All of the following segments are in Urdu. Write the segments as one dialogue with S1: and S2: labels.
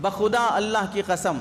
S1: بخدا اللہ کی قسم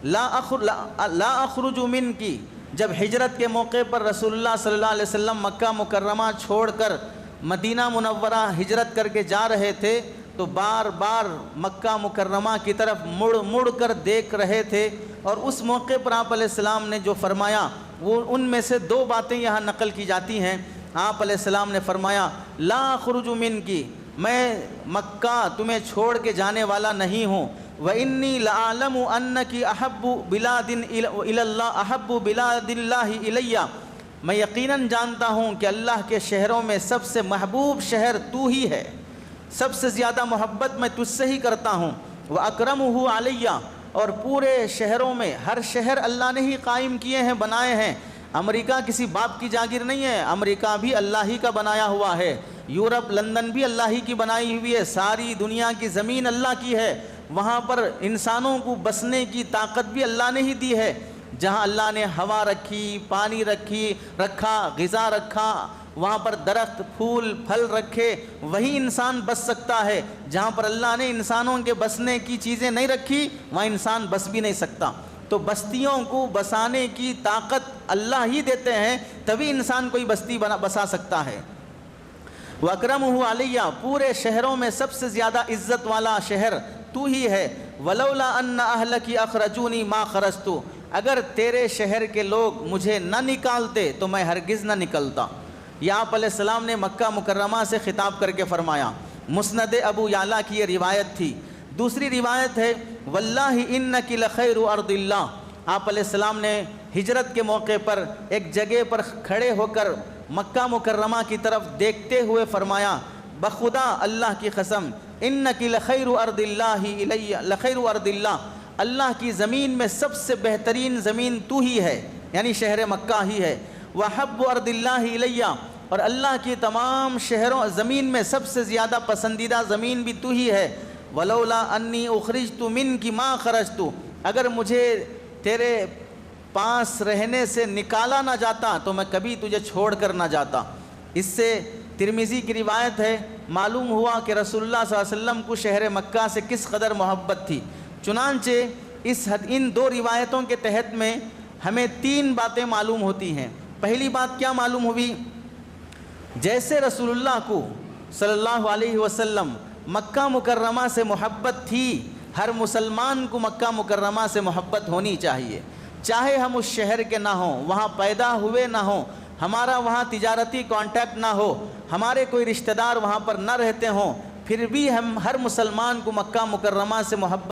S1: لا اخرج من کی، جب ہجرت کے موقع پر رسول اللہ صلی اللہ علیہ وسلم مکہ مکرمہ چھوڑ کر مدینہ منورہ ہجرت کر کے جا رہے تھے تو بار بار مکہ مکرمہ کی طرف مڑ مڑ کر دیکھ رہے تھے، اور اس موقع پر آپ علیہ السلام نے جو فرمایا وہ ان میں سے دو باتیں یہاں نقل کی جاتی ہیں۔ آپ علیہ السلام نے فرمایا لا اخرج من کی، میں مکہ تمہیں چھوڑ کے جانے والا نہیں ہوں، وَإِنِّي لَأَعْلَمُ أَنَّكِ أَحَبُّ بِلَادٍ إِلَى اللَّهِ أَحَبُّ بِلَادِ اللَّهِ إِلَيَّ، میں یقیناً جانتا ہوں کہ اللہ کے شہروں میں سب سے محبوب شہر تو ہی ہے، سب سے زیادہ محبت میں تجھ سے ہی کرتا ہوں، وَأَكْرَمُهُ عَلَيَّ، اور پورے شہروں میں ہر شہر اللہ نے ہی قائم کیے ہیں، بنائے ہیں۔ امریکہ کسی باپ کی جاگیر نہیں ہے، امریکہ بھی اللہ ہی کا بنایا ہوا ہے، یورپ لندن بھی اللہ ہی کی بنائی ہوئی ہے، ساری دنیا کی زمین اللہ کی ہے، وہاں پر انسانوں کو بسنے کی طاقت بھی اللہ نے ہی دی ہے۔ جہاں اللہ نے ہوا رکھی، پانی رکھا، غذا رکھا، وہاں پر درخت پھول پھل رکھے، وہی انسان بس سکتا ہے۔ جہاں پر اللہ نے انسانوں کے بسنے کی چیزیں نہیں رکھی وہاں انسان بس بھی نہیں سکتا۔ تو بستیوں کو بسانے کی طاقت اللہ ہی دیتے ہیں، تبھی انسان کوئی بستی بسا سکتا ہے۔ وَأَكْرَمُهُ عَلَيَّ، پورے شہروں میں سب سے زیادہ عزت والا شہر تو ہی ہے۔ وَلَوْلَا أَنَّ أَهْلَكِ أَخْرَجُونِي مَا خَرَجْتُ، اگر تیرے شہر کے لوگ مجھے نہ نکالتے تو میں ہرگز نہ نکلتا۔ یہ آپ علیہ السلام نے مکہ مکرمہ سے خطاب کر کے فرمایا۔ مسند ابو یعلا کی یہ روایت تھی۔ دوسری روایت ہے واللہ انک لخیر ارض اللہ، آپ علیہ السلام نے ہجرت کے موقع پر ایک جگہ پر کھڑے ہو کر مکہ مکرمہ کی طرف دیکھتے ہوئے فرمایا بخدا اللہ کی قسم انک لخیر ارض اللہ الی، لخیر ارض اللہ، اللہ کی زمین میں سب سے بہترین زمین تو ہی ہے، یعنی شہر مکہ ہی ہے۔ وحب ارض اللہ الی، اور اللہ کی تمام شہروں زمین میں سب سے زیادہ پسندیدہ زمین بھی تو ہی ہے۔ ولولا انی اخرجت منک ما خرجت، اگر مجھے تیرے پاس رہنے سے نکالا نہ جاتا تو میں کبھی تجھے چھوڑ کر نہ جاتا۔ اس سے ترمذی کی روایت ہے، معلوم ہوا کہ رسول اللہ صلی اللہ علیہ وسلم کو شہر مکہ سے کس قدر محبت تھی۔ چنانچہ ان دو روایتوں کے تحت میں ہمیں تین باتیں معلوم ہوتی ہیں۔ پہلی بات کیا معلوم ہوئی؟ جیسے رسول اللہ کو صلی اللہ علیہ وسلم مکہ مکرمہ سے محبت تھی، ہر مسلمان کو مکہ مکرمہ سے محبت ہونی چاہیے، چاہے ہم اس شہر کے نہ ہوں، وہاں پیدا ہوئے نہ ہوں، ہمارا وہاں تجارتی کانٹیکٹ نہ ہو، ہمارے کوئی رشتہ دار وہاں پر نہ رہتے ہوں، پھر بھی ہم ہر مسلمان کو مکہ مکرمہ سے محبت